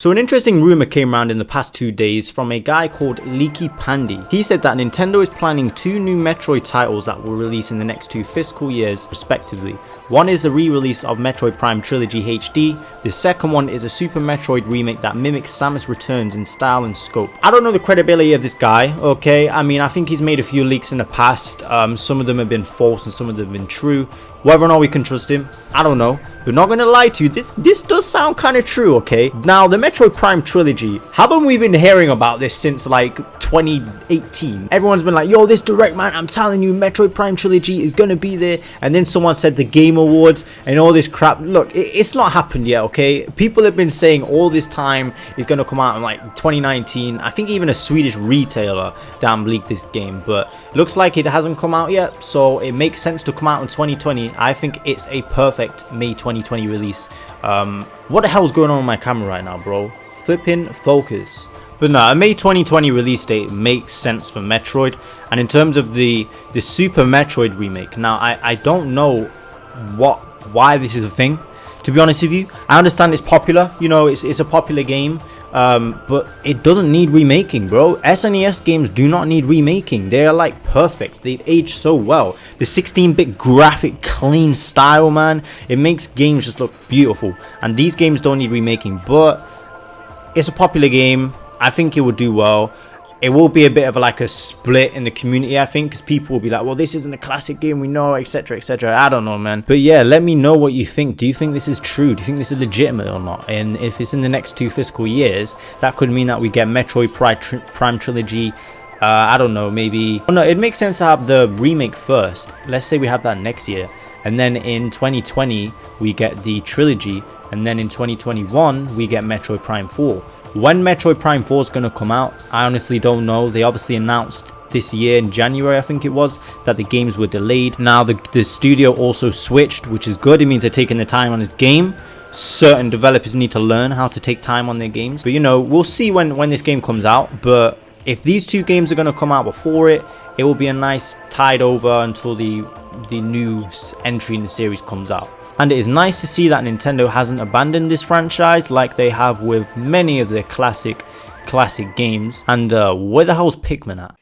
So an interesting rumor came around in the past 2 days from a guy called LeakyPandy. He said that Nintendo is planning 2 new Metroid titles that will release in the next 2 fiscal years respectively. One is a re-release of Metroid Prime Trilogy HD, the second one is a Super Metroid remake that mimics Samus Returns in style and scope. I don't know the credibility of this guy, okay? I mean, I think he's made a few leaks in the past, some of them have been false and some of them have been true. Whether or not we can trust him, I don't know. But not gonna lie to you, this does sound kind of true, okay? Now, the Metroid Prime Trilogy, haven't we been hearing about this since like 2018? Everyone's been like, yo, this direct, man, I'm telling you, Metroid Prime Trilogy is gonna be there. And then someone said the Game Awards and all this crap. Look, it's not happened yet, okay? People have been saying all this time it's gonna come out in like 2019. I think even a Swedish retailer damn leaked this game, but looks like it hasn't come out yet, so it makes sense to come out in 2020. I think it's a perfect May 2020 release. What the hell is going on with my camera right now, bro? Flipping focus. But no, a May 2020 release date makes sense for Metroid. And in terms of the Super Metroid remake, now I don't know why this is a thing, to be honest with you. I understand it's popular, you know, it's a popular game, but it doesn't need remaking, bro. SNES games do not need remaking. They're like perfect. They've aged so well. The 16-bit graphic clean style, man, it makes games just look beautiful, and these games don't need remaking. But it's a popular game. I think it will do well. It will be a bit of like a split in the community, I think, because people will be like, well, this isn't a classic game, we know, etc, etc. I don't know, man. But yeah, let me know what you think. Do you think this is true? Do you think this is legitimate or not? And if it's in the next 2 fiscal years, that could mean that we get Metroid Prime Trilogy. I don't know, maybe. Oh, no, it makes sense to have the remake first. Let's say we have that next year, and then in 2020 we get the trilogy, and then in 2021 we get Metroid Prime 4. When Metroid Prime 4 is going to come out, I honestly don't know. They obviously announced this year in January, I think it was, that the games were delayed. Now the studio also switched, which is good. It means they're taking the time on this game. Certain developers need to learn how to take time on their games. But you know, we'll see when this game comes out. But if these 2 games are going to come out before it will be a nice tide over until the new entry in the series comes out. And it is nice to see that Nintendo hasn't abandoned this franchise like they have with many of their classic games. And where the hell's Pikmin at?